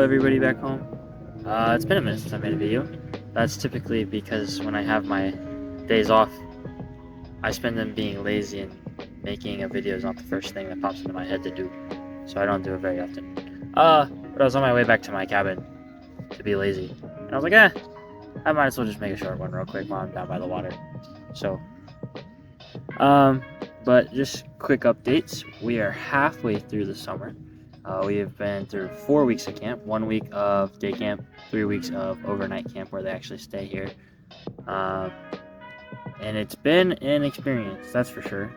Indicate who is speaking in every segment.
Speaker 1: everybody back home. It's been a minute since I made a video. That's typically because when I have my days off, I spend them being lazy, and making a video is not the first thing that pops into my head to do. So I don't do it very often. But I was on my way back to my cabin to be lazy. And I was like, I might as well just make a short one real quick while I'm down by the water. So, but just quick updates. We are halfway through the summer. We have been through 4 weeks of camp, 1 week of day camp, 3 weeks of overnight camp where they actually stay here. And it's been an experience, that's for sure.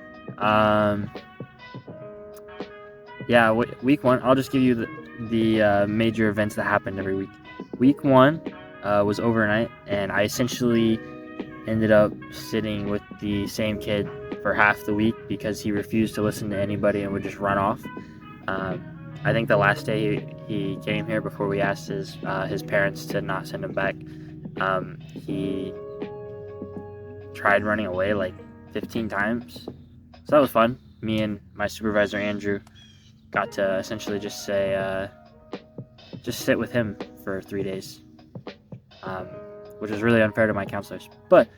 Speaker 1: Yeah, week one, I'll just give you the major events that happened every week. Week one was overnight, and I essentially ended up sitting with the same kid for half the week because he refused to listen to anybody and would just run off. I think the last day he came here, before we asked his parents to not send him back, he tried running away like 15 times. So that was fun. Me and my supervisor Andrew got to essentially just say, just sit with him for 3 days, which was really unfair to my counselors, but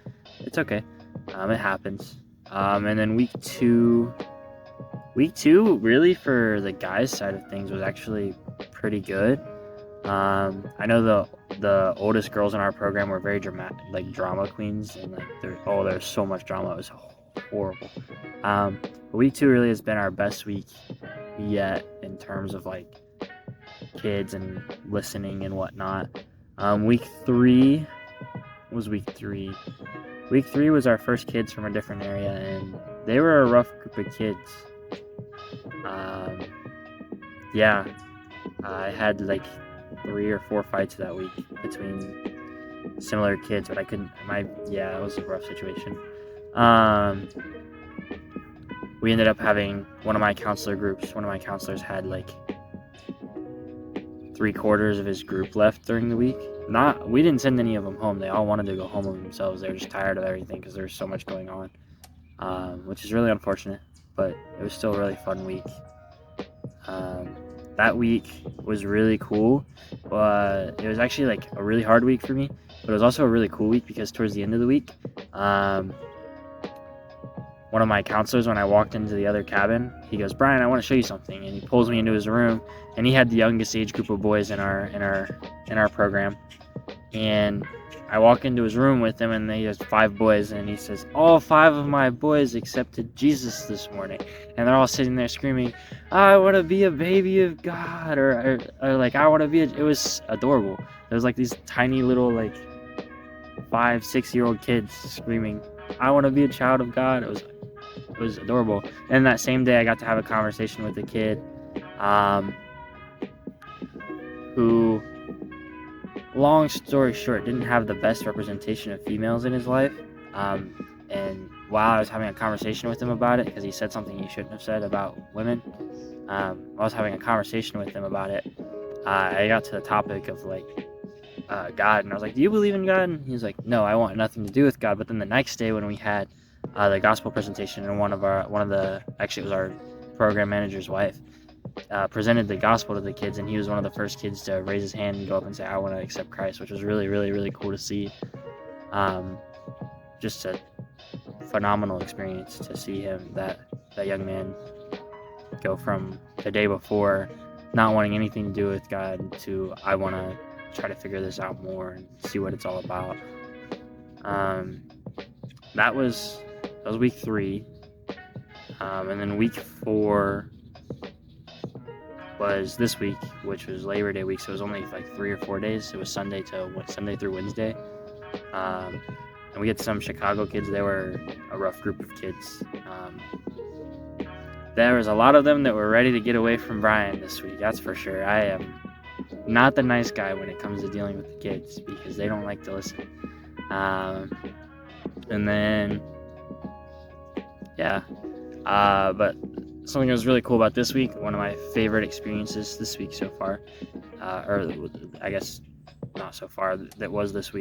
Speaker 1: it's okay. It happens. And then week two, really, for the guys' side of things, was actually pretty good. I know the oldest girls in our program were very dramatic, like drama queens, and like there's so much drama. It was horrible. But week two really has been our best week yet in terms of like kids and listening and whatnot. Week three was our first kids from a different area, and they were a rough group of kids. Yeah, I had like 3 or 4 fights that week between similar kids, but it was a rough situation. We ended up having one of my counselors had like 3/4 of his group left during the week. We didn't send any of them home. They all wanted to go home of themselves. They were just tired of everything because there was so much going on, which is really unfortunate, but it was still a really fun week. That week was really cool. It was actually like a really hard week for me, but it was also a really cool week because towards the end of the week, one of my counselors, when I walked into the other cabin, he goes, "Brian, I want to show you something," and he pulls me into his room, and he had the youngest age group of boys in our program, and I walk into his room with him, and he has 5 boys, and he says, "All 5 of my boys accepted Jesus this morning," and they're all sitting there screaming, "I want to be a baby of God," or like, "I want to be." It was adorable. There was like these tiny little like 5-6-year-old kids screaming, "I want to be a child of God." It was adorable. And that same day, I got to have a conversation with a kid, who, long story short, didn't have the best representation of females in his life. And while I was having a conversation with him about it, because he said something he shouldn't have said about women, I was having a conversation with him about it. I got to the topic of like God, and I was like, "Do you believe in God?" And he was like, "No, I want nothing to do with God." But then the next day, when we had the gospel presentation, and actually it was our program manager's wife, presented the gospel to the kids, and he was one of the first kids to raise his hand and go up and say, "I want to accept Christ," which was really, really, really cool to see. Just a phenomenal experience to see that young man go from the day before not wanting anything to do with God to, "I want to try to figure this out more and see what it's all about." That was week 3, and then week 4 was this week, which was Labor Day week, so it was only like 3 or 4 days. It was Sunday through Wednesday, and we had some Chicago kids. They were a rough group of kids. There was a lot of them that were ready to get away from Brian this week, that's for sure. I am not the nice guy when it comes to dealing with the kids because they don't like to listen. And then, yeah, but something that was really cool about this week, one of my favorite experiences this week so far, or I guess not so far, that was this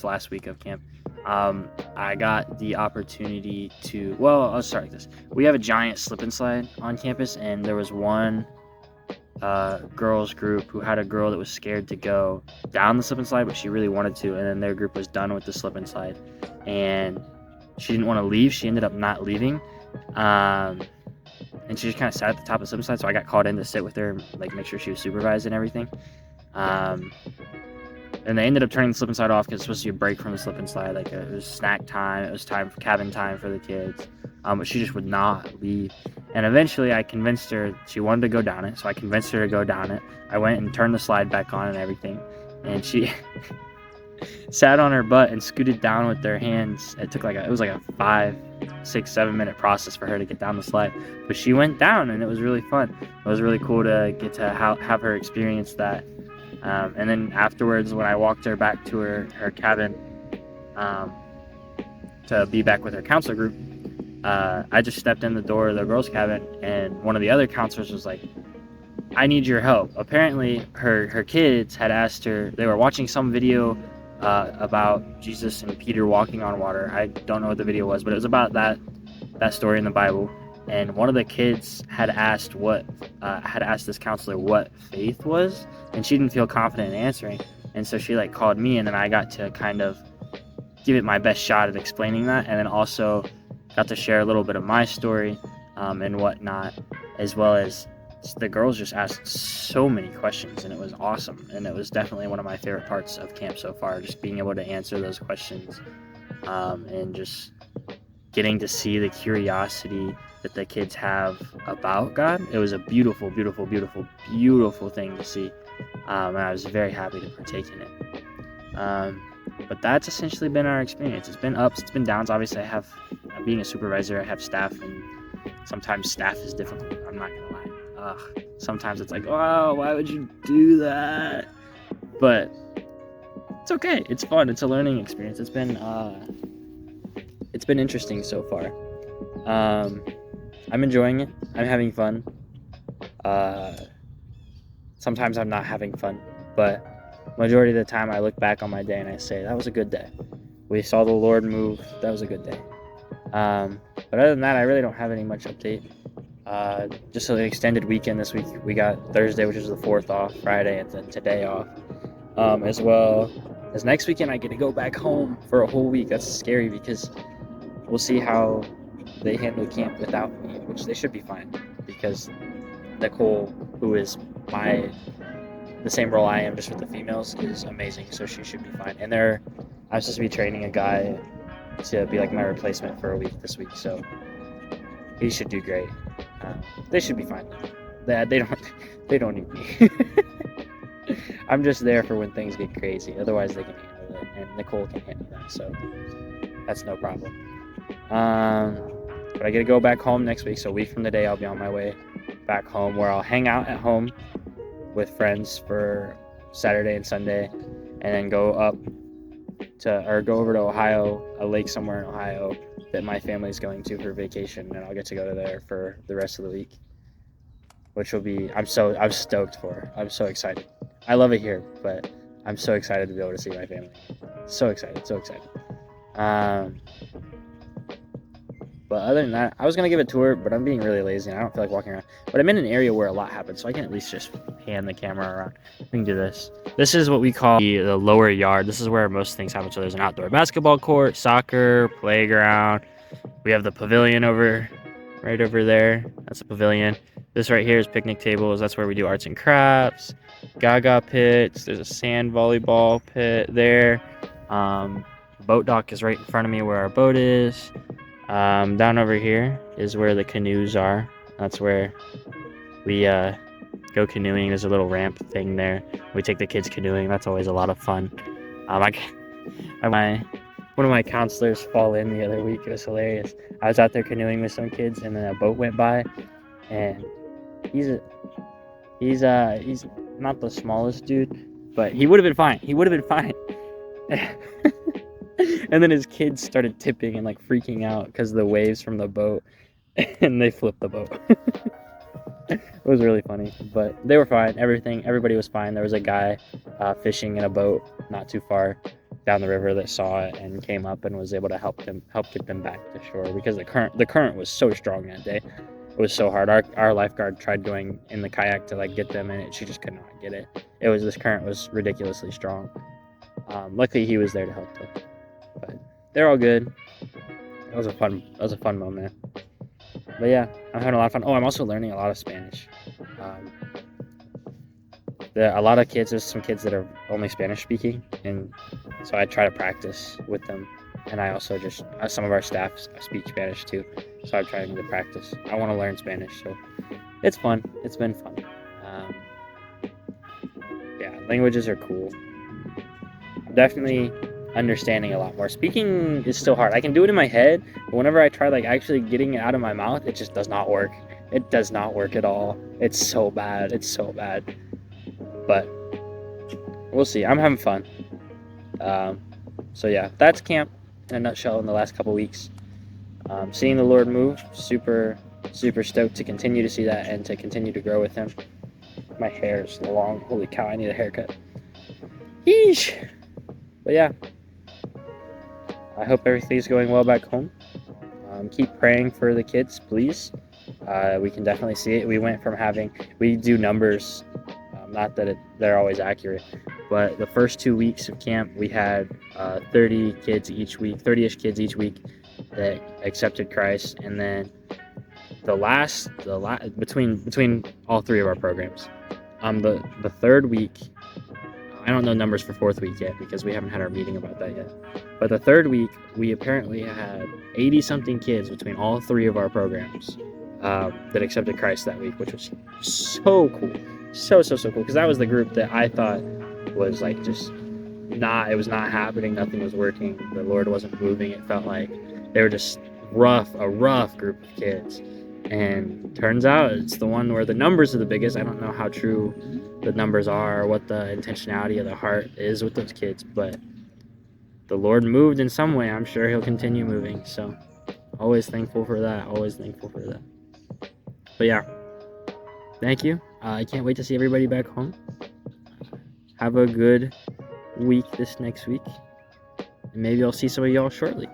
Speaker 1: last week of camp. I got the opportunity to, I'll start like this. We have a giant slip and slide on campus, and there was one girls group who had a girl that was scared to go down the slip and slide, but she really wanted to, and then their group was done with the slip and slide, and she didn't want to leave. She ended up not leaving, and she just kind of sat at the top of the slip and slide. So I got called in to sit with her, like make sure she was supervised and everything. And they ended up turning the slip and slide off because it's supposed to be a break from the slip and slide. Like it was snack time, it was time for cabin time for the kids. But she just would not leave. And eventually I convinced her, she wanted to go down it, so I convinced her to go down it. I went and turned the slide back on and everything. And she sat on her butt and scooted down with their hands. It took it was like a 5, 6, 7 minute process for her to get down the slide. But she went down and it was really fun. It was really cool to get to have her experience that. And then afterwards, when I walked her back to her cabin to be back with her counselor group, I just stepped in the door of the girls' cabin, and one of the other counselors was like, I need your help. Apparently, her kids had asked her, they were watching some video about Jesus and Peter walking on water. I don't know what the video was, but it was about that story in the Bible. And one of the kids had asked this counselor what faith was, and she didn't feel confident in answering. And so she called me, and then I got to kind of give it my best shot at explaining that, and then also got to share a little bit of my story and whatnot, as well as the girls just asked so many questions, and it was awesome. And it was definitely one of my favorite parts of camp so far, just being able to answer those questions and just getting to see the curiosity that the kids have about God. It was a beautiful, beautiful, beautiful, beautiful thing to see, and I was very happy to partake in it. But that's essentially been our experience. It's been ups, it's been downs. Obviously, being a supervisor, I have staff, and sometimes staff is difficult. I'm not gonna lie. Sometimes it's like, oh, why would you do that? But it's okay. It's fun. It's a learning experience. It's been interesting so far. I'm enjoying it. I'm having fun. Sometimes I'm not having fun, but majority of the time I look back on my day and I say, that was a good day. We saw the Lord move. That was a good day. But other than that, I really don't have any much update. Just an extended weekend this week. We got Thursday, which is the 4th off, Friday, and then today off. As well as next weekend, I get to go back home for a whole week. That's scary because we'll see how they handle camp without me, which they should be fine, because Nicole, who is the same role I am, just with the females, is amazing, so she should be fine. And I'm supposed to be training a guy to be my replacement for a week this week, so he should do great. They should be fine. They don't need me. I'm just there for when things get crazy. Otherwise, they can handle it, and Nicole can handle that, so that's no problem. But I get to go back home next week, so a week from today, I'll be on my way back home, where I'll hang out at home with friends for Saturday and Sunday, and then go over to Ohio, a lake somewhere in Ohio that my family's going to for vacation, and I'll get to go to there for the rest of the week, which will be, I'm stoked for. I'm so excited. I love it here, but I'm so excited to be able to see my family. So excited. But other than that, I was going to give a tour, but I'm being really lazy and I don't feel like walking around. But I'm in an area where a lot happens, so I can at least just pan the camera around. We can do this. This is what we call the lower yard. This is where most things happen. So there's an outdoor basketball court, soccer, playground. We have the pavilion right over there. That's a pavilion. This right here is picnic tables. That's where we do arts and crafts. Gaga pits. There's a sand volleyball pit there. Boat dock is right in front of me where our boat is. Down over here is where the canoes are. That's where we go canoeing. There's a little ramp thing there. We take the kids canoeing. That's always a lot of fun. One of my counselors fall in the other week. It was hilarious. I was out there canoeing with some kids, and then a boat went by, and he's not the smallest dude, but he would have been fine. And then his kids started tipping and freaking out because of the waves from the boat, and they flipped the boat. It was really funny, but they were fine. Everybody was fine. There was a guy fishing in a boat not too far down the river that saw it and came up and was able to help get them back to shore, because the current was so strong that day. was so hard. Our lifeguard tried going in the kayak to like get them, and she just could not get it. This current was ridiculously strong. Luckily, he was there to help them. But they're all good. That was a fun moment. But yeah, I'm having a lot of fun. Oh, I'm also learning a lot of Spanish. A lot of kids, there's some kids that are only Spanish speaking, and so I try to practice with them. And I also just, some of our staff speak Spanish too, so I'm trying to practice. I want to learn Spanish, so it's fun. It's been fun. Yeah, languages are cool. Definitely understanding a lot more. Speaking is still hard. I can do it in my head, but whenever I try like actually getting it out of my mouth, it just does not work. It does not work at all. It's so bad. It's so bad. But we'll see. I'm having fun. So yeah, that's camp in a nutshell in the last couple weeks. Seeing the Lord move, super stoked to continue to see that and to continue to grow with Him. My hair's long. Holy cow, I need a haircut. Yeesh. But yeah, I hope everything's going well back home. Keep praying for the kids, please. We can definitely see it. We do numbers, not that they're always accurate, but the first 2 weeks of camp, we had 30-ish kids each week that accepted Christ, and then between all three of our programs, the third week, I don't know numbers for fourth week yet because we haven't had our meeting about that yet. But the third week, we apparently had 80-something kids between all three of our programs that accepted Christ that week, which was so cool. So cool. Because that was the group that I thought was like it was not happening. Nothing was working. The Lord wasn't moving. It felt like they were just a rough group of kids. And turns out it's the one where the numbers are the biggest. I don't know how true the numbers are or what the intentionality of the heart is with those kids, but the Lord moved in some way. I'm sure He'll continue moving. So always thankful for that. But yeah, thank you. I can't wait to see everybody back home. Have a good week this next week. And maybe I'll see some of y'all shortly.